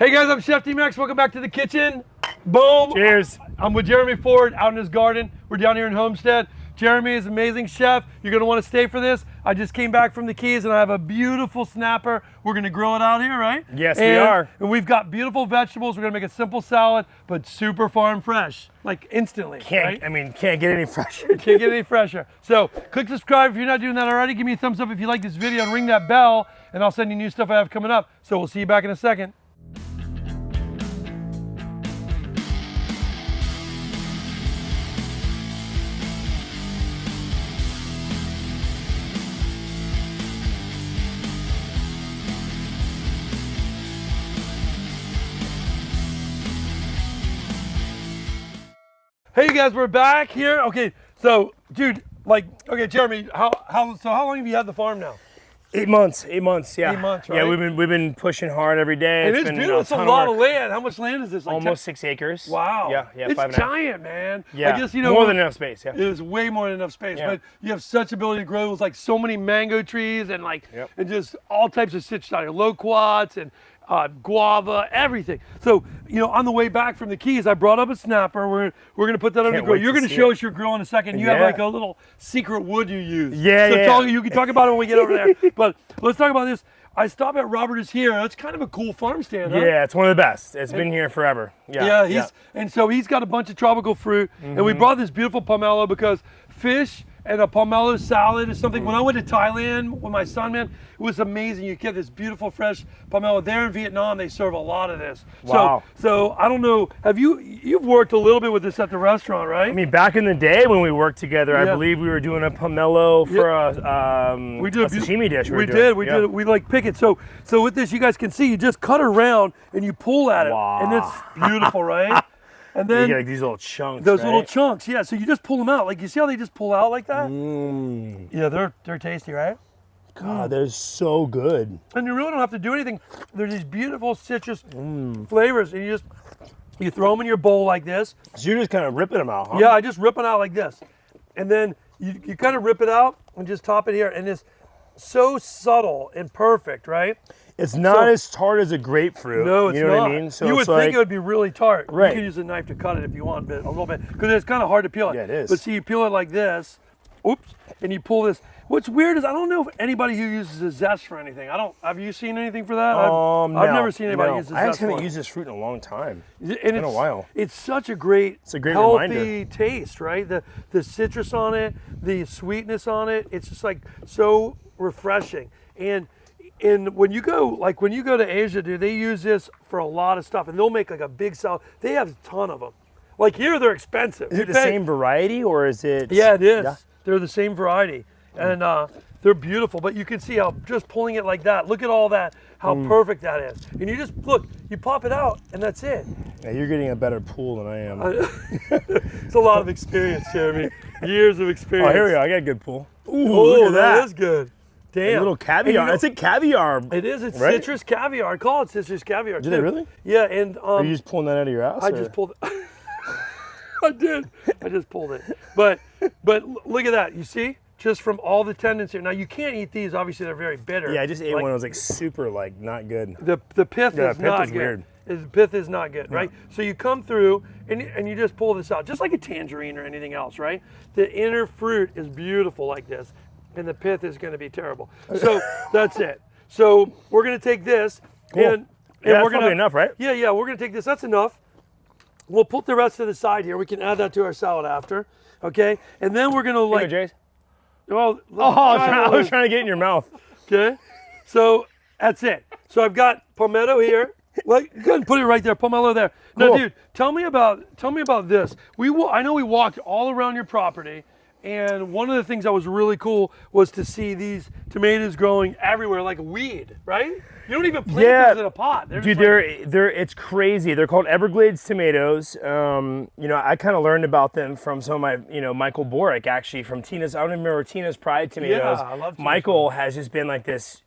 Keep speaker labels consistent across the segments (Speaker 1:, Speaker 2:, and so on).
Speaker 1: Hey guys, I'm Chef D-Max. Welcome back to the kitchen. Boom.
Speaker 2: Cheers.
Speaker 1: I'm with Jeremy Ford out in his garden. We're down here in Homestead. Jeremy is an amazing chef. You're gonna wanna stay for this. I just came back from the Keys and I have a beautiful snapper. We're gonna grill it out here, right?
Speaker 2: Yes, we are.
Speaker 1: And we've got beautiful vegetables. We're gonna make a simple salad, but super farm fresh, like instantly.
Speaker 2: Can't get any fresher.
Speaker 1: Can't get any fresher. So click subscribe if you're not doing that already. Give me a thumbs up if you like this video and ring that bell and I'll send you new stuff I have coming up. So we'll see you back in a second. Hey you guys, we're back here. Okay, so dude, okay, Jeremy, how long have you had the farm now?
Speaker 2: 8 months. 8 months. Yeah.
Speaker 1: 8 months, right?
Speaker 2: Yeah, we've been pushing hard every day.
Speaker 1: It's
Speaker 2: been
Speaker 1: beautiful. It's a lot of land. How much land is this? Like
Speaker 2: almost 6 acres.
Speaker 1: Wow.
Speaker 2: Yeah.
Speaker 1: It's
Speaker 2: 5.5.
Speaker 1: giant, man.
Speaker 2: Yeah.
Speaker 1: I guess
Speaker 2: more than enough space. Yeah.
Speaker 1: It is way more than enough space,
Speaker 2: Yeah.
Speaker 1: but you have such ability to grow with like so many mango trees and and just all types of citrus out here, loquats and guava, everything. So, on the way back from the Keys, I brought up a snapper. We're gonna put that on the grill. You're gonna show us your grill in a second. You have like a little secret wood you use. So you can talk about it when we get over there. But let's talk about this. I stopped at Robert is Here. That's kind of a cool farm stand, huh?
Speaker 2: Yeah, it's one of the best. It's been here forever. Yeah.
Speaker 1: And so he's got a bunch of tropical fruit, and we brought this beautiful pomelo because fish and a pomelo salad is something. When I went to Thailand with my son, man, it was amazing. You get this beautiful fresh pomelo. There in Vietnam, they serve a lot of this.
Speaker 2: Wow.
Speaker 1: So I don't know. You've worked a little bit with this at the restaurant, right?
Speaker 2: I mean, back in the day when we worked together, I believe we were doing a pomelo for a sashimi dish.
Speaker 1: We did. We like pick it. So with this, you guys can see, you just cut around and you pull at it, and it's beautiful, right? And then
Speaker 2: you get like these little chunks.
Speaker 1: Those little chunks, yeah. So you just pull them out. Like you see how they just pull out like that? Yeah, they're tasty, right?
Speaker 2: God, they're so good.
Speaker 1: And you really don't have to do anything. There's these beautiful citrus flavors, and you throw them in your bowl like this.
Speaker 2: So you're just kind of ripping them out, huh?
Speaker 1: Yeah, I just rip it out like this, and then you kind of rip it out and just top it here, and it's so subtle and perfect, right?
Speaker 2: It's not as tart as a grapefruit.
Speaker 1: No, it's
Speaker 2: you know
Speaker 1: not.
Speaker 2: what I mean? So
Speaker 1: you would think it would be really tart.
Speaker 2: Right.
Speaker 1: You can use a knife to cut it if you want, a little bit, because it's kind of hard to peel it.
Speaker 2: Yeah, it is.
Speaker 1: But see, you peel it like this, oops, and you pull this. What's weird is I don't know if anybody who uses a zest for anything. Have you seen anything for that? I've never seen anybody use a zest.
Speaker 2: I actually haven't used this fruit in a long time. It's been a while.
Speaker 1: It's such a great, healthy
Speaker 2: reminder.
Speaker 1: Taste, right? The citrus on it, the sweetness on it. It's just like so refreshing. And when you go to Asia, dude, they use this for a lot of stuff, and they'll make like a big salad. They have a ton of them. Like here, they're expensive.
Speaker 2: Is it the same variety, or is it?
Speaker 1: Yeah, it is. Yeah. They're the same variety, and they're beautiful. But you can see how just pulling it like that. Look at all that, how perfect that is. And you just look, you pop it out, and that's it.
Speaker 2: Yeah, you're getting a better pool than I am.
Speaker 1: It's a lot of experience, Jeremy. Years of experience.
Speaker 2: Oh, here we go. I got a good pool.
Speaker 1: Ooh, look at that is good. Damn.
Speaker 2: A little caviar. It's a caviar.
Speaker 1: It is. It's citrus caviar. I call it citrus caviar.
Speaker 2: Did they really?
Speaker 1: Yeah, and
Speaker 2: are you just pulling that out of your ass?
Speaker 1: I just pulled it. I did. I just pulled it. But look at that. You see? Just from all the tendons here. Now you can't eat these. Obviously, they're very bitter.
Speaker 2: Yeah, I just ate one. It was like super not good.
Speaker 1: The pith is not good.
Speaker 2: Weird.
Speaker 1: The pith is not good, right? So you come through and you just pull this out, just like a tangerine or anything else, right? The inner fruit is beautiful like this, and the pith is going to be terrible. So that's it. So we're going to take this, and
Speaker 2: that's
Speaker 1: we're going
Speaker 2: probably enough, right?
Speaker 1: Yeah. We're going to take this. That's enough. We'll put the rest to the side here. We can add that to our salad after, okay? And then we're going to like.
Speaker 2: Jace.
Speaker 1: Well,
Speaker 2: I was trying to get in your mouth.
Speaker 1: Okay, so that's it. So I've got pomelo here. Like, go ahead and put it right there, pomelo there. Now, dude, tell me about this. I know we walked all around your property, and one of the things that was really cool was to see these tomatoes growing everywhere like a weed, right? You don't even plant those in a pot.
Speaker 2: Dude, it's crazy. They're called Everglades tomatoes. I kind of learned about them from some of my, Michael Borick actually from Tina's. I don't even remember Tina's Pride tomatoes.
Speaker 1: Yeah, I love Tina's
Speaker 2: Michael has just been like this,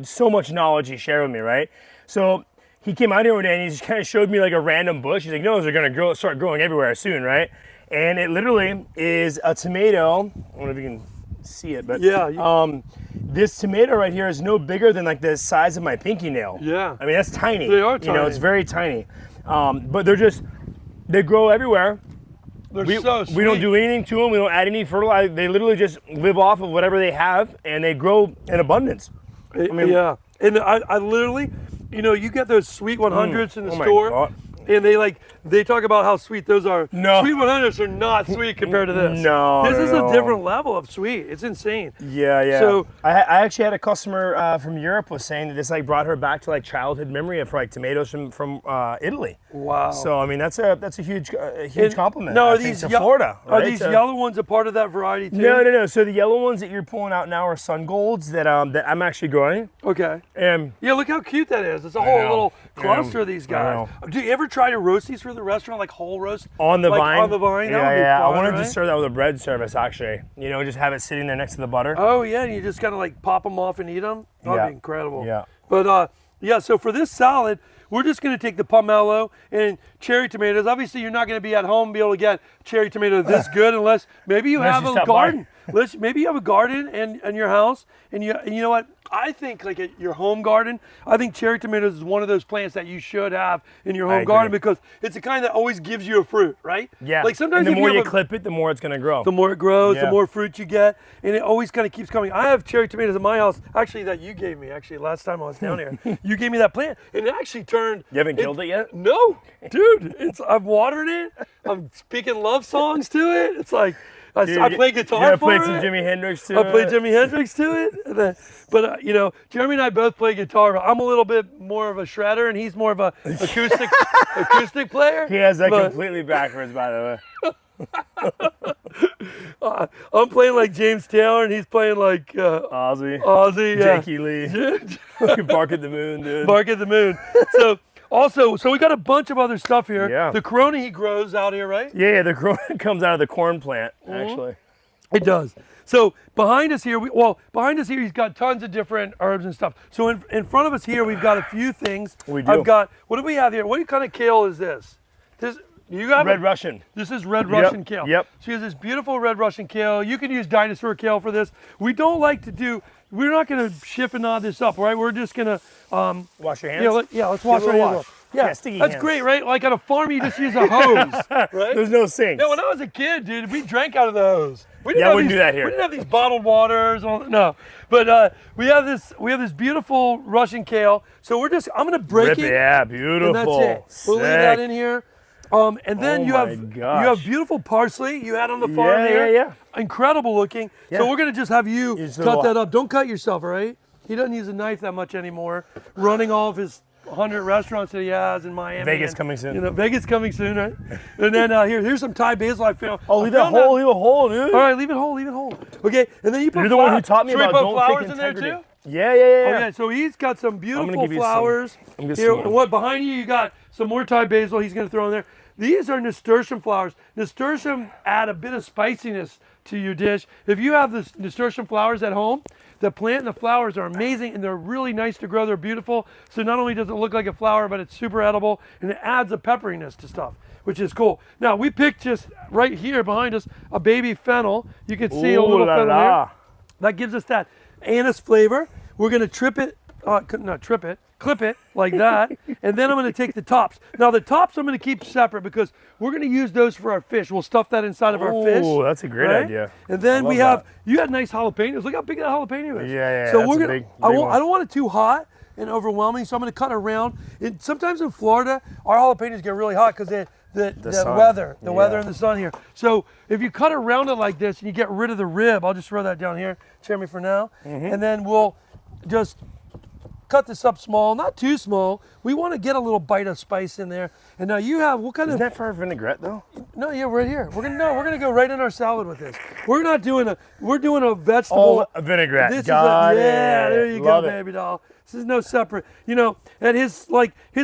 Speaker 2: so much knowledge he shared with me, right? So he came out here one day and he just kind of showed me like a random bush. He's like, no, they're gonna start growing everywhere soon, right? And it literally is a tomato. I don't know if you can see it, but
Speaker 1: yeah.
Speaker 2: this tomato right here is no bigger than like the size of my pinky nail.
Speaker 1: Yeah.
Speaker 2: I mean, that's tiny.
Speaker 1: They are tiny.
Speaker 2: You know, it's very tiny. But they grow everywhere.
Speaker 1: They're so sweet.
Speaker 2: We don't do anything to them. We don't add any fertilizer. They literally just live off of whatever they have, and they grow in abundance.
Speaker 1: I mean, yeah. And I literally, you know, you get those sweet 100s in the store, and they talk about how sweet those are.
Speaker 2: No.
Speaker 1: Sweet 100s are not sweet compared to this.
Speaker 2: No.
Speaker 1: This is a different level of sweet. It's insane.
Speaker 2: Yeah, yeah.
Speaker 1: So
Speaker 2: I actually had a customer from Europe was saying that this like brought her back to like childhood memory of like tomatoes from Italy.
Speaker 1: Wow.
Speaker 2: So I mean that's a huge compliment.
Speaker 1: No,
Speaker 2: I think, to Florida.
Speaker 1: Are
Speaker 2: right?
Speaker 1: these yellow ones a part of that variety too?
Speaker 2: No. So the yellow ones that you're pulling out now are sun golds that that I'm actually growing.
Speaker 1: Okay.
Speaker 2: And
Speaker 1: yeah, look how cute that is. It's a whole little cluster of these guys. Do you ever try to roast these for the restaurant, like whole roast?
Speaker 2: On the vine?
Speaker 1: On the vine?
Speaker 2: Yeah,
Speaker 1: That would be fun,
Speaker 2: I wanted
Speaker 1: right?
Speaker 2: to serve that with a bread service, actually. You know, just have it sitting there next to the butter.
Speaker 1: Oh, yeah, and you just kind of like pop them off and eat them? That'd be incredible.
Speaker 2: Yeah.
Speaker 1: But, yeah, so for this salad, we're just going to take the pomelo and cherry tomatoes. Obviously, you're not going to be at home and be able to get cherry tomato this good unless maybe you have a garden. Maybe you have a garden in your house, and you know what? I think like at your home garden, I think cherry tomatoes is one of those plants that you should have in your home garden because it's the kind that always gives you a fruit, right?
Speaker 2: Yeah.
Speaker 1: Like sometimes
Speaker 2: and the more you clip it, the more it's going to grow.
Speaker 1: The more it grows, the more fruit you get, and it always kind of keeps coming. I have cherry tomatoes in my house, actually that you gave me. Actually, last time I was down here, you gave me that plant, and it actually turned.
Speaker 2: You haven't killed it yet?
Speaker 1: No, dude. I'm watering it. I'm speaking love songs to it. It's like.
Speaker 2: Dude,
Speaker 1: I play guitar for it.
Speaker 2: I played some Jimi Hendrix to it.
Speaker 1: I played Jimi Hendrix to it. But, you know, Jeremy and I both play guitar. But I'm a little bit more of a shredder, and he's more of a acoustic player.
Speaker 2: He has that completely backwards, by the way.
Speaker 1: I'm playing like James Taylor, and he's playing like
Speaker 2: Ozzy,
Speaker 1: yeah.
Speaker 2: Jakey Lee. Bark at the Moon, dude.
Speaker 1: Bark at the Moon. So we got a bunch of other stuff here.
Speaker 2: Yeah.
Speaker 1: The Corona he grows out here, right?
Speaker 2: Yeah, the Corona comes out of the corn plant, actually.
Speaker 1: It does. So behind us here, he's got tons of different herbs and stuff. So in front of us here, we've got a few things.
Speaker 2: We do.
Speaker 1: What do we have here? What kind of kale is this? You got
Speaker 2: Red Russian.
Speaker 1: This is red Russian kale.
Speaker 2: Yep.
Speaker 1: So you have this beautiful red Russian kale. You can use dinosaur kale for this. We're not going to shift and nod this up, right? We're just going to
Speaker 2: wash your hands.
Speaker 1: Let's wash our hands. Yeah,
Speaker 2: sticky
Speaker 1: that's
Speaker 2: hands.
Speaker 1: great, right? Like on a farm, you just use a hose, right?
Speaker 2: There's no sink.
Speaker 1: No, when I was a kid, dude, we drank out of the hose.
Speaker 2: I wouldn't do that here.
Speaker 1: We didn't have these bottled waters. No, but we have this beautiful Russian kale. So I'm gonna break it.
Speaker 2: Yeah, beautiful.
Speaker 1: And that's it. We'll leave that in here. And then you have beautiful parsley you had on the farm here.
Speaker 2: Yeah.
Speaker 1: Incredible looking.
Speaker 2: Yeah.
Speaker 1: So we're gonna just have you cut that up. Don't cut yourself, all right? He doesn't use a knife that much anymore. Running all of his 100 restaurants that he has in Miami.
Speaker 2: Vegas coming soon.
Speaker 1: You know, Vegas coming soon, right? And then here's some Thai basil I found.
Speaker 2: Leave it whole, dude.
Speaker 1: All right, leave it whole. Okay, and then you put.
Speaker 2: You're the one who taught me about don't
Speaker 1: flowers
Speaker 2: take
Speaker 1: in there
Speaker 2: integrity.
Speaker 1: too.
Speaker 2: Yeah.
Speaker 1: Okay, so he's got some beautiful flowers. Here, and what behind you got some more Thai basil. He's gonna throw in there. These are nasturtium flowers. Nasturtium add a bit of spiciness to your dish. If you have the nasturtium flowers at home, the plant and the flowers are amazing, and they're really nice to grow. They're beautiful. So not only does it look like a flower, but it's super edible, and it adds a pepperiness to stuff, which is cool. Now, we picked just right here behind us a baby fennel. You can see a little fennel here. That gives us that anise flavor. We're going to clip it like that, and then I'm going to take the tops. Now, the tops I'm going to keep separate because we're going to use those for our fish. We'll stuff that inside of our fish.
Speaker 2: Oh, that's a great idea.
Speaker 1: And then you had nice jalapenos. Look how big that jalapeno is.
Speaker 2: Yeah.
Speaker 1: So I don't want it too hot and overwhelming, so I'm going to cut around. Sometimes in Florida, our jalapenos get really hot because the weather and the sun here. So if you cut around it like this and you get rid of the rib, I'll just throw that down here, Jeremy, for now. And then we'll just cut this up small, not too small. We want to get a little bite of spice in there. And now you have, what kind
Speaker 2: Isn't that for our vinaigrette though?
Speaker 1: No, yeah, right here. We're gonna go right in our salad with this. We're doing a vegetable.
Speaker 2: A vinaigrette.
Speaker 1: Yeah, there you go, baby doll. This is no separate. You know, and his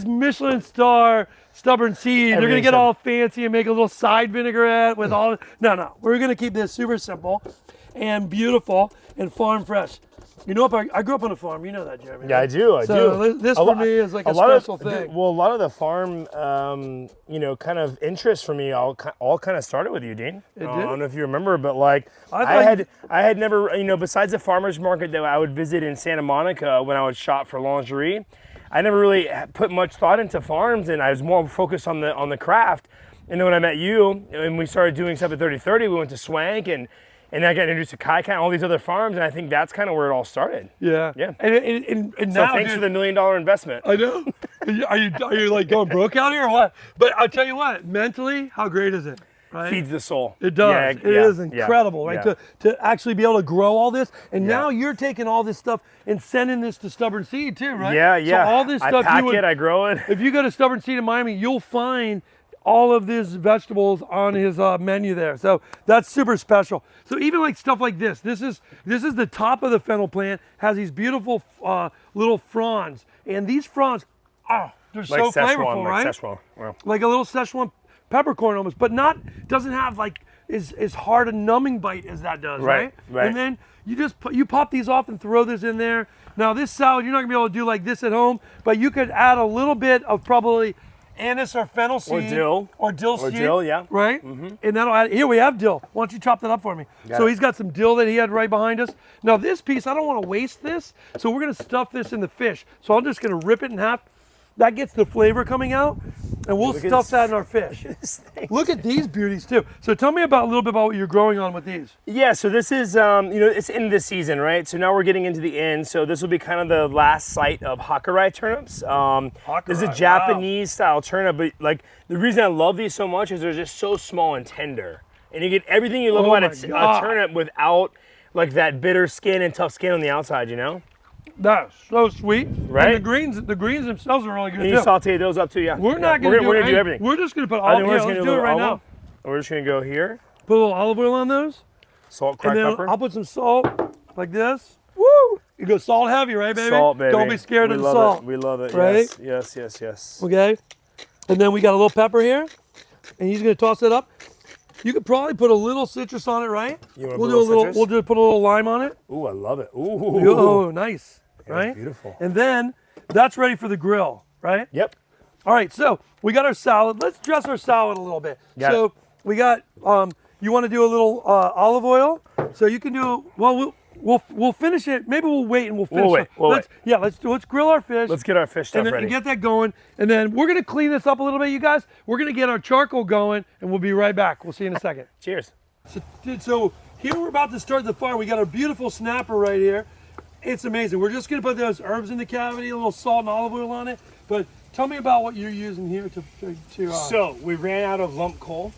Speaker 1: Michelin star stubborn seed, they're gonna get all fancy and make a little side vinaigrette with all. No, we're gonna keep this super simple and beautiful and farm fresh. You know, I grew up on a farm. You know that, Jeremy.
Speaker 2: Yeah, I do.
Speaker 1: So this for me is like a special thing.
Speaker 2: Well, a lot of the farm, you know, kind of interest for me all kind of started with you, Dean.
Speaker 1: It did?
Speaker 2: I don't know if you remember, but like I had never, you know, besides the farmers market that I would visit in Santa Monica when I would shop for lingerie, I never really put much thought into farms, and I was more focused on the craft. And then when I met you and we started doing stuff at 3030, we went to Swank and I got introduced to Kai and all these other farms, and I think that's kind of where it all started.
Speaker 1: Yeah.
Speaker 2: Yeah.
Speaker 1: And
Speaker 2: So
Speaker 1: now,
Speaker 2: thanks
Speaker 1: dude,
Speaker 2: for the $1 million investment.
Speaker 1: I know. Are you like going broke out here or what? But I'll tell you what, mentally, how great is it? Right?
Speaker 2: Feeds the soul.
Speaker 1: It does.
Speaker 2: Yeah,
Speaker 1: It is incredible, right?
Speaker 2: Yeah.
Speaker 1: To actually be able to grow all this, and now you're taking all this stuff and sending this to Stubborn Seed too, right?
Speaker 2: Yeah, yeah.
Speaker 1: So all this stuff,
Speaker 2: I pack it, I grow it.
Speaker 1: If you go to Stubborn Seed in Miami, you'll find all of these vegetables on his menu there. So that's super special. So even like stuff like this is the top of the fennel plant, has these beautiful little fronds, and these fronds, they're so
Speaker 2: Szechuan,
Speaker 1: flavorful, right?
Speaker 2: Like Szechuan. Wow.
Speaker 1: Like a little Szechuan peppercorn almost, but doesn't have like as hard a numbing bite as that does, right?
Speaker 2: Right.
Speaker 1: And then you pop these off and throw this in there. Now this salad, you're not gonna be able to do like this at home, but you could add a little bit of probably anise or fennel seed. Or dill seed.
Speaker 2: Yeah.
Speaker 1: Right? Mm-hmm. And that'll add, here we have dill. Why don't you chop that up for me? He's got some dill that he had right behind us. Now this piece, I don't want to waste this, so we're gonna stuff this in the fish. So I'm just gonna rip it in half. That gets the flavor coming out, and we'll stuff that in our fish. Look at these beauties too. So tell me a little bit about what you're growing on with these.
Speaker 2: Yeah, so this is, you know, it's in the season, right? So now we're getting into the end. So this will be kind of the last sight of Hakurai turnips. This is a Japanese style turnip, but like the reason I love these so much is they're just so small and tender. And you get everything you love about a turnip without like that bitter skin and tough skin on the outside, you know?
Speaker 1: That's so sweet,
Speaker 2: right?
Speaker 1: And the greens themselves are really good.
Speaker 2: And you saute those up too, yeah.
Speaker 1: We're not gonna
Speaker 2: do everything.
Speaker 1: We're just gonna put olive oil. Let's do it right now.
Speaker 2: We're just gonna go here.
Speaker 1: Put a little olive oil on those.
Speaker 2: Salt, cracked pepper.
Speaker 1: I'll put some salt like this. Woo! You go salt heavy, right, baby?
Speaker 2: Salt, baby.
Speaker 1: Don't be scared of the salt.
Speaker 2: We love it.
Speaker 1: Right?
Speaker 2: Yes.
Speaker 1: Okay. And then we got a little pepper here, and he's gonna toss it up. You could probably put a little citrus on it, right? We'll just put a little lime on it.
Speaker 2: Ooh, I love it. Ooh.
Speaker 1: Oh, nice. Right?
Speaker 2: Beautiful.
Speaker 1: And then that's ready for the grill, right?
Speaker 2: Yep.
Speaker 1: All right, so we got our salad. Let's dress our salad a little bit. We got, you want to do a little olive oil? So you can do, well, we'll finish it. Maybe we'll wait and we'll finish it. Yeah, let's grill our fish.
Speaker 2: Let's get our fish stuff ready.
Speaker 1: And get that going. And then we're going to clean this up a little bit, you guys. We're going to get our charcoal going, and we'll be right back. We'll see you in a second.
Speaker 2: Cheers.
Speaker 1: So here we're about to start the fire. We got our beautiful snapper right here. It's amazing. We're just gonna put those herbs in the cavity, a little salt and olive oil on it. But tell me about what you're using here to
Speaker 2: So we ran out of lump coal,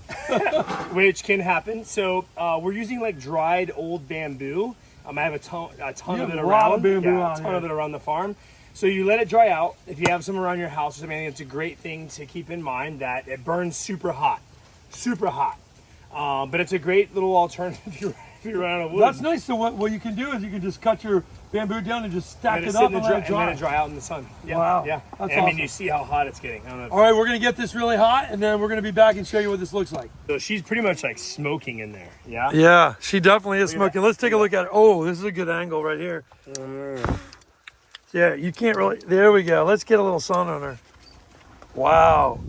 Speaker 2: which can happen. So we're using like dried old bamboo. I have a ton of it around. A ton of it around the farm. So you let it dry out. If you have some around your house or something, it's a great thing to keep in mind that it burns super hot. But it's a great little alternative if you run out of wood.
Speaker 1: That's nice. So what you can do is you can just cut your bamboo down and just stack it up and let it dry
Speaker 2: out in the sun. Yeah,
Speaker 1: wow.
Speaker 2: Yeah.
Speaker 1: That's
Speaker 2: awesome. I mean, you see how hot it's getting. I don't know.
Speaker 1: All right, we're gonna get this really hot, and then we're gonna be back and show you what this looks like.
Speaker 2: So she's pretty much like smoking in there. Yeah.
Speaker 1: Yeah, she definitely is smoking. Let's take a look at it. Oh, this is a good angle right here. Yeah, you can't really. There we go. Let's get a little sun on her. Wow,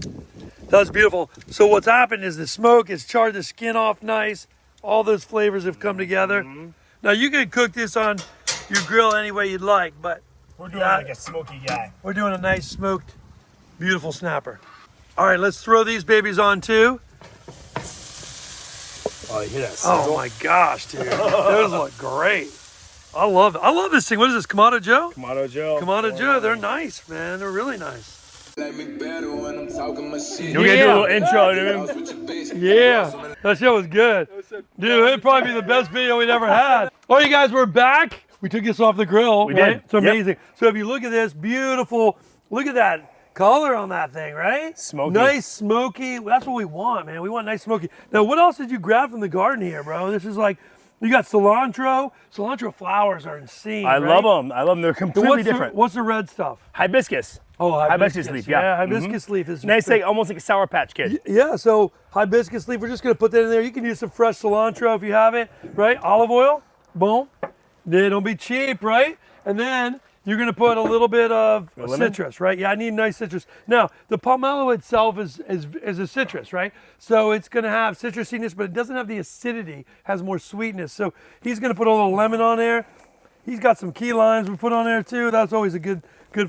Speaker 1: that's beautiful. So what's happened is the smoke has charred the skin off nice. All those flavors have come together. Now you can cook this on your grill any way you'd like, but
Speaker 2: we're doing like a smoky guy.
Speaker 1: We're doing a nice smoked, beautiful snapper. All right, let's throw these babies on too.
Speaker 2: Oh, you hear that sizzle?
Speaker 1: Oh my gosh, dude. Those look great. I love it. I love this thing. What is this, Kamado Joe?
Speaker 2: Kamado Joe.
Speaker 1: Kamado Joe. They're nice, man. They're really nice.
Speaker 2: You're gonna do a little intro to him.
Speaker 1: Yeah, that show was good. Dude, it'd probably be the best video we'd ever had. All right, you guys, we're back. We took this off the grill.
Speaker 2: We did.
Speaker 1: It's amazing. So if you look at this, beautiful, look at that color on that thing, right?
Speaker 2: Smoky.
Speaker 1: Nice, smoky. That's what we want, man. We want nice, smoky. Now, what else did you grab from the garden here, bro? This is like, you got cilantro. Cilantro flowers are insane.
Speaker 2: I love them. They're completely different.
Speaker 1: What's the red stuff?
Speaker 2: Hibiscus.
Speaker 1: Oh,
Speaker 2: hibiscus leaf, yeah.
Speaker 1: Hibiscus leaf is
Speaker 2: nice, like almost like a Sour Patch Kid.
Speaker 1: Yeah, so hibiscus leaf, we're just gonna put that in there. You can use some fresh cilantro if you have it, right? Olive oil, boom. Don't be cheap, right? And then you're gonna put a little bit of
Speaker 2: lemon?
Speaker 1: citrus, right? Yeah, I need nice citrus. Now, the pomelo itself is a citrus, right? So it's gonna have citrusiness, but it doesn't have the acidity, has more sweetness. So he's gonna put a little lemon on there. He's got some key limes we put on there too. That's always a good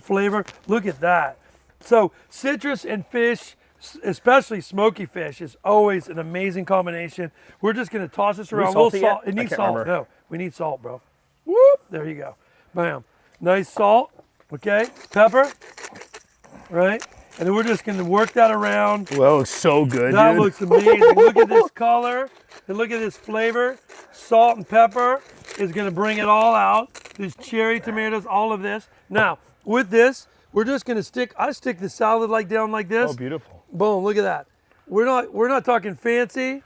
Speaker 1: flavor. Look at that. So citrus and fish, especially smoky fish, is always an amazing combination. We're just gonna toss this around.
Speaker 2: Salty
Speaker 1: We'll salt.
Speaker 2: yet?
Speaker 1: It
Speaker 2: I
Speaker 1: needs
Speaker 2: can't
Speaker 1: salt.
Speaker 2: remember.
Speaker 1: No, we need salt, bro. Whoop! There you go. Bam. Nice salt. Okay. Pepper. Right. And then we're just gonna work that around.
Speaker 2: Whoa, so good,
Speaker 1: That
Speaker 2: dude.
Speaker 1: looks amazing. Look at this color and look at this flavor. Salt and pepper is gonna bring it all out. These cherry tomatoes, all of this. Now, with this, we're just gonna I stick the salad down like this.
Speaker 2: Oh, beautiful.
Speaker 1: Boom, look at that. We're not talking fancy.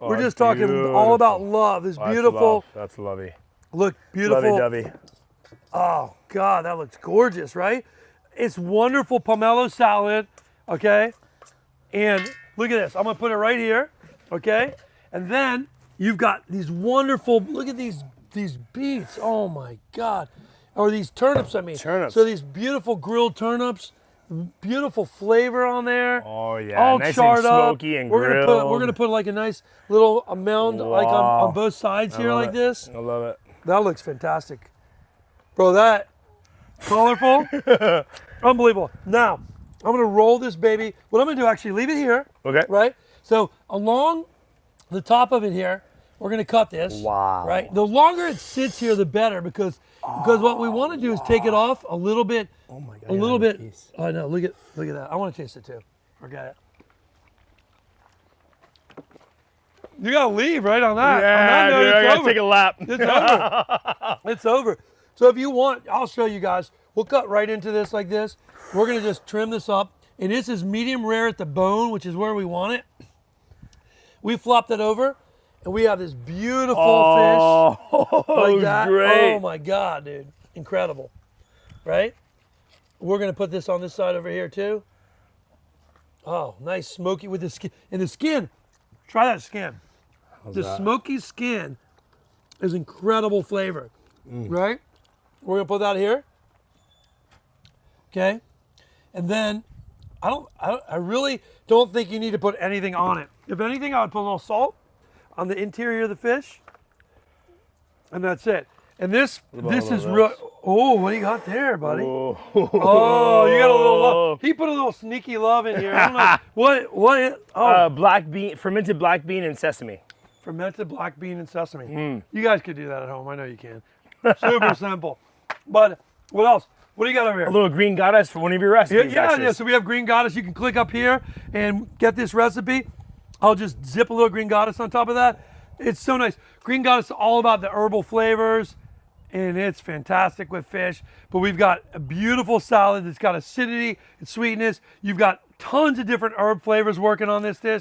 Speaker 2: Oh,
Speaker 1: We're just talking all about love. This beautiful,
Speaker 2: That's lovely.
Speaker 1: look, beautiful.
Speaker 2: Lovey-dovey.
Speaker 1: Oh God, that looks gorgeous, right? It's wonderful pomelo salad, okay? And look at this. I'm gonna put it right here, okay? And then you've got these wonderful, look at these beets. Oh my God. Or these turnips, I mean.
Speaker 2: Turnips.
Speaker 1: So these beautiful grilled turnips, beautiful flavor on there.
Speaker 2: Oh yeah,
Speaker 1: All
Speaker 2: nice
Speaker 1: charred
Speaker 2: and smoky
Speaker 1: up.
Speaker 2: and
Speaker 1: We're
Speaker 2: grilled.
Speaker 1: gonna put like a nice little mound like on both sides here like this.
Speaker 2: I love it.
Speaker 1: That looks fantastic. Bro, that colorful, unbelievable. Now, I'm gonna roll this baby. What I'm gonna do, actually leave it here.
Speaker 2: Okay.
Speaker 1: Right? So along the top of it here, we're gonna cut this.
Speaker 2: Wow.
Speaker 1: Right? The longer it sits here, the better, because what we wanna do is take it off a little bit.
Speaker 2: Oh my God.
Speaker 1: A little bit. I know, look at that. I wanna taste it too. Forget it. You gotta leave right on that.
Speaker 2: Yeah,
Speaker 1: on that note,
Speaker 2: dude, I
Speaker 1: it's
Speaker 2: gotta
Speaker 1: over.
Speaker 2: take a lap.
Speaker 1: It's over. It's over. So if you want, I'll show you guys. We'll cut right into this like this. We're gonna just trim this up. And this is medium rare at the bone, which is where we want it. We flopped it over, and we have this beautiful fish like that.
Speaker 2: Great.
Speaker 1: Oh my God, dude. Incredible. Right? We're gonna put this on this side over here too. Oh, nice smoky with the skin. And the skin, try that skin. The smoky skin is incredible flavor, right? We're gonna put that here, okay? And then I really don't think you need to put anything on it. If anything, I would put a little salt on the interior of the fish, and that's it. And this is real. Oh, what do you got there, buddy?
Speaker 2: Oh,
Speaker 1: you got a little love. He put a little sneaky love in here. I don't know what. Oh,
Speaker 2: black bean, fermented black bean and sesame.
Speaker 1: fermented black bean and sesame. You guys could do that at home. I know you can. Super simple. But what else? What do you got over here?
Speaker 2: A little green goddess for one of your recipes.
Speaker 1: Yeah. So we have green goddess. You can click up here and get this recipe. I'll just zip a little green goddess on top of that. It's so nice. Green goddess is all about the herbal flavors, and it's fantastic with fish. But we've got a beautiful salad that's got acidity and sweetness. You've got tons of different herb flavors working on this dish.